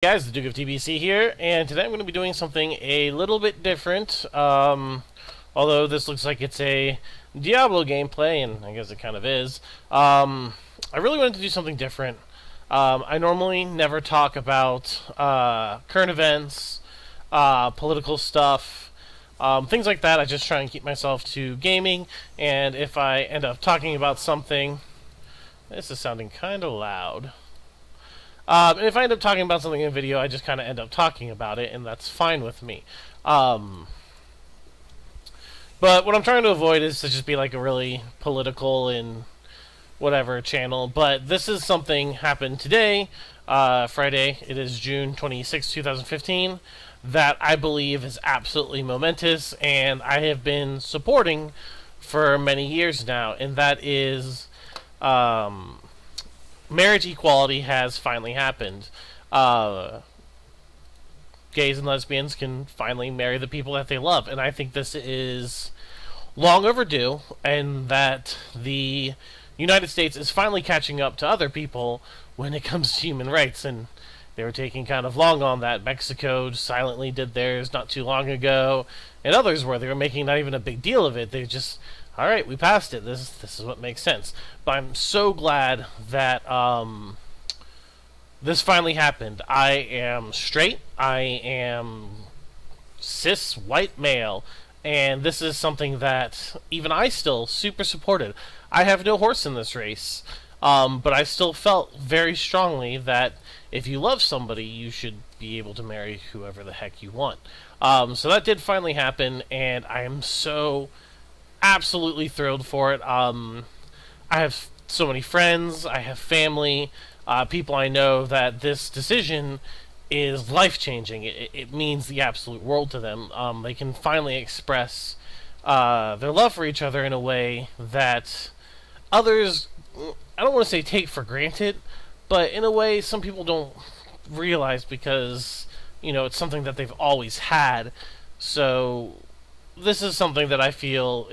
Guys, the Duke of TBC here, and today I'm going to be doing something a little bit different. Although this looks like it's a Diablo gameplay, and I guess it kind of is. I really wanted to do something different. I normally never talk about current events, political stuff, things like that. I just try and keep myself to gaming, and if I end up talking about something, this is sounding kind of loud. And if I end up talking about something in a video, I just kind of end up talking about it, and that's fine with me. Um, but what I'm trying to avoid is to just be like a really political and whatever channel. But this is something happened today, Friday. It is June 26, 2015. That I believe is absolutely momentous, and I have been supporting for many years now, and that is marriage equality has finally happened. Uh, Gays and lesbians can finally marry the people that they love, and I think this is long overdue, and that the United States is finally catching up to other people when it comes to human rights, and they were taking kind of long on that. Mexico silently did theirs not too long ago, and others were. They were making not even a big deal of it. They just, all right, we passed it. This is what makes sense. But I'm so glad that this finally happened. I am straight. I am cis white male, and this is something that even I still super supported. I have no horse in this race, but I still felt very strongly that if you love somebody, you should be able to marry whoever the heck you want. So that did finally happen, and I am so absolutely thrilled for it. I have so many friends, I have family, people I know that this decision is life changing. It means the absolute world to them. They can finally express their love for each other in a way that others, I don't want to say take for granted, but in a way some people don't realize because, it's something that they've always had. So this is something that I feel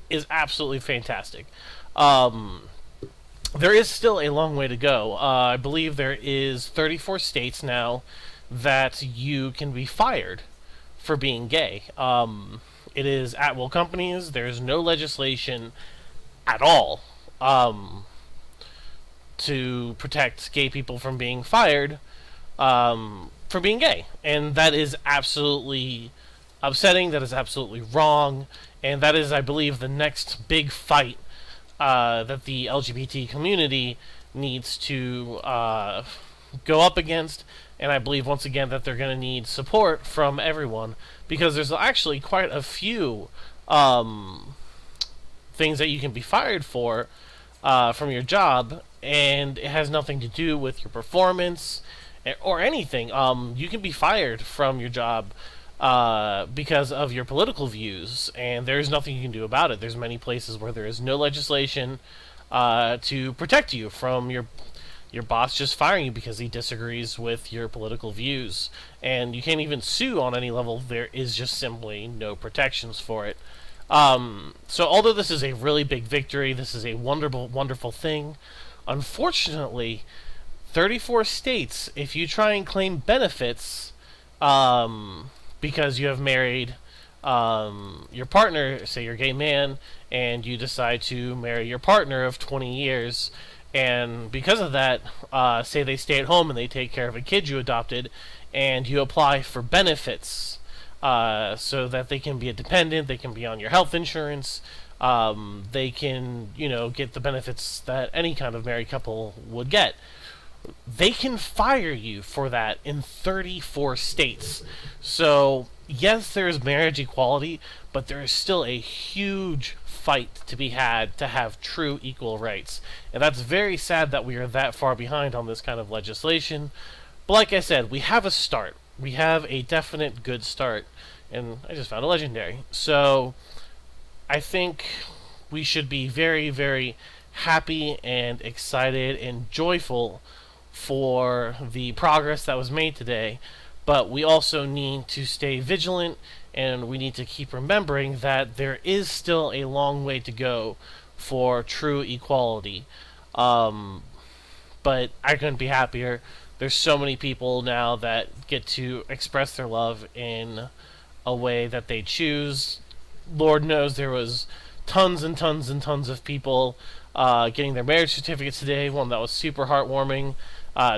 is absolutely fantastic. Um, there is still a long way to go. I believe there is 34 states now that you can be fired for being gay. It is at will companies. There's no legislation at all to protect gay people from being fired for being gay, and that is absolutely upsetting. That is absolutely wrong, and that is, I believe, the next big fight that the LGBT community needs to go up against. And I believe once again that they're going to need support from everyone because there's actually quite a few things that you can be fired for from your job, and it has nothing to do with your performance or anything. You can be fired from your job because of your political views, and there's nothing you can do about it. There's many places where there is no legislation to protect you from your boss just firing you because he disagrees with your political views, and you can't even sue on any level. There is just simply no protections for it. So although this is a really big victory, this is a wonderful, wonderful thing. Unfortunately, 34 states, if you try and claim benefits, because you have married your partner, say you're a gay man, and you decide to marry your partner of 20 years, and because of that, say they stay at home and they take care of a kid you adopted, and you apply for benefits so that they can be a dependent, they can be on your health insurance, they can, get the benefits that any kind of married couple would get. They can fire you for that in 34 states. So, yes, there is marriage equality, but there is still a huge fight to be had to have true equal rights. And that's very sad that we are that far behind on this kind of legislation. But like I said, we have a start. We have a definite good start. And I just found a legendary. So, I think we should be very, very happy and excited and joyful for the progress that was made today, but we also need to stay vigilant, and we need to keep remembering that there is still a long way to go for true equality. But I couldn't be happier. there's so many people now that get to express their love in a way that they choose. Lord knows there was tons and tons and tons of people getting their marriage certificates today. One that was super heartwarming.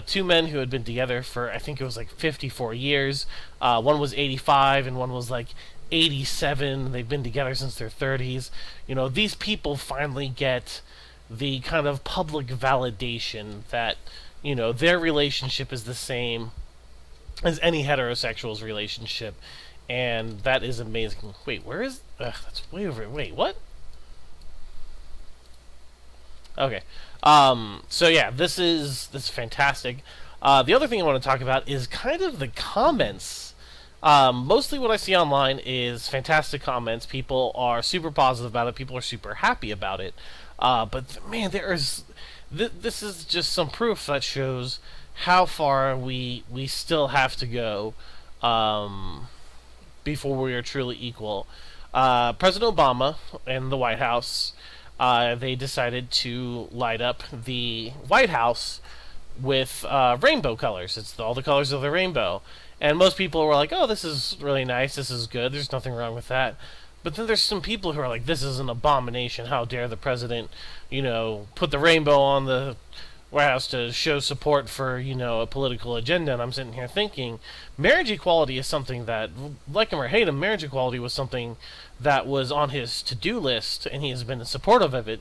Two men who had been together for, I think it was like 54 years. One was 85 and one was like 87. They've been together since their 30s. You know, these people finally get the kind of public validation that, you know, their relationship is the same as any heterosexual's relationship. And that is amazing. Wait, where is... that's way over... Wait, what? Okay. So yeah, this is fantastic. The other thing I want to talk about is kind of the comments. Mostly what I see online is fantastic comments. People are super positive about it. People are super happy about it. But man, this is just some proof that shows how far we still have to go before we are truly equal. President Obama and the White House, they decided to light up the White House with rainbow colors. It's all the colors of the rainbow. And most people were like, oh, this is really nice, this is good, there's nothing wrong with that. But then there's some people who are like, this is an abomination, how dare the president, you know, put the rainbow on the White House to show support for, you know, a political agenda. And I'm sitting here thinking, marriage equality is something that, like him or hate him, marriage equality was something that was on his to-do list, and he has been supportive of it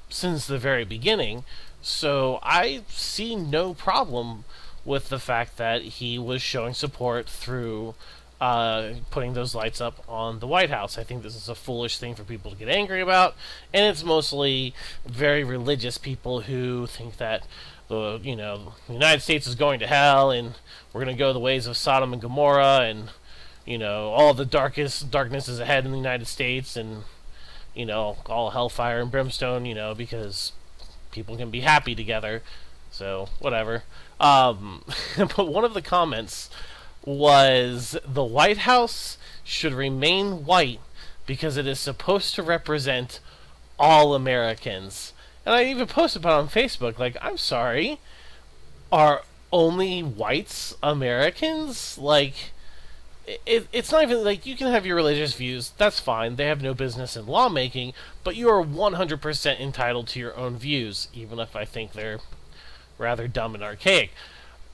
since the very beginning. So I see no problem with the fact that he was showing support through putting those lights up on the White House. I think this is a foolish thing for people to get angry about, and it's mostly very religious people who think that the United States is going to hell, and we're going to go the ways of Sodom and Gomorrah, and all the darkness is ahead in the United States, and all hellfire and brimstone, because people can be happy together. So whatever. But one of the comments was the White House should remain white because it is supposed to represent all Americans. And I even posted about it on Facebook, like, I'm sorry, are only whites Americans? Like, it's not even, like, you can have your religious views, that's fine, they have no business in lawmaking, but you are 100% entitled to your own views, even if I think they're rather dumb and archaic.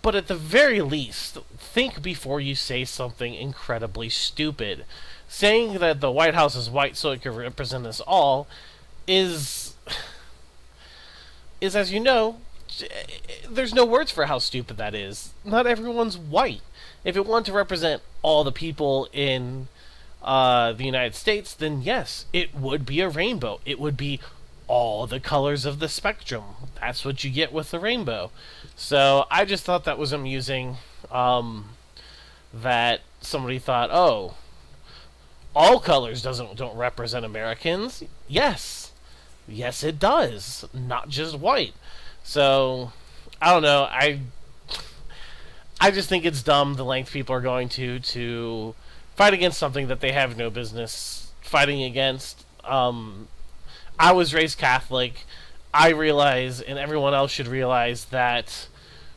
But at the very least, think before you say something incredibly stupid. Saying that the White House is white so it can represent us all is, as you know, there's no words for how stupid that is. Not everyone's white. If it wanted to represent all the people in the United States, then yes, it would be a rainbow. It would be all the colors of the spectrum. That's what you get with the rainbow. So I just thought that was amusing, that somebody thought, oh, all colors don't represent Americans. Yes, it does. Not just white. So I don't know. I just think it's dumb the length people are going to fight against something that they have no business fighting against. I was raised Catholic. I realize, and everyone else should realize, that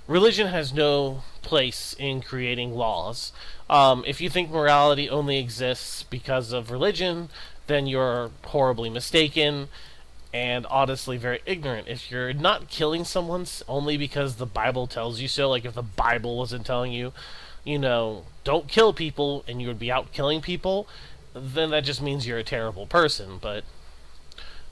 religion has no place in creating laws. If you think morality only exists because of religion, then you're horribly mistaken and honestly very ignorant. If you're not killing someone only because the Bible tells you so, like if the Bible wasn't telling you, don't kill people, and you would be out killing people, then that just means you're a terrible person. But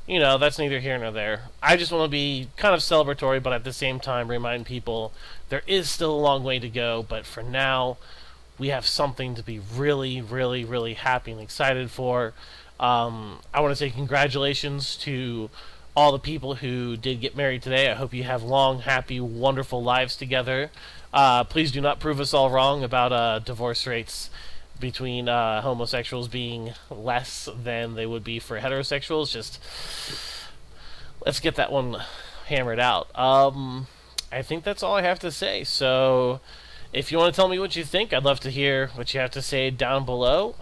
that's neither here nor there. I just want to be kind of celebratory, but at the same time remind people there is still a long way to go, but for now, we have something to be really, really, really happy and excited for. I want to say congratulations to all the people who did get married today. I hope you have long, happy, wonderful lives together. Please do not prove us all wrong about divorce rates between homosexuals being less than they would be for heterosexuals. Just let's get that one hammered out. I think that's all I have to say. So if you want to tell me what you think, I'd love to hear what you have to say down below.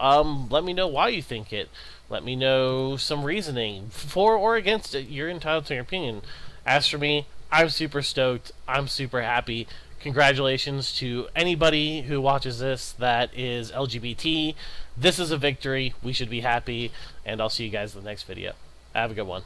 Let me know why you think it. Let me know some reasoning for or against it. You're entitled to your opinion. As for me, I'm super stoked. I'm super happy. Congratulations to anybody who watches this that is LGBT. This is a victory. We should be happy. And I'll see you guys in the next video. Have a good one.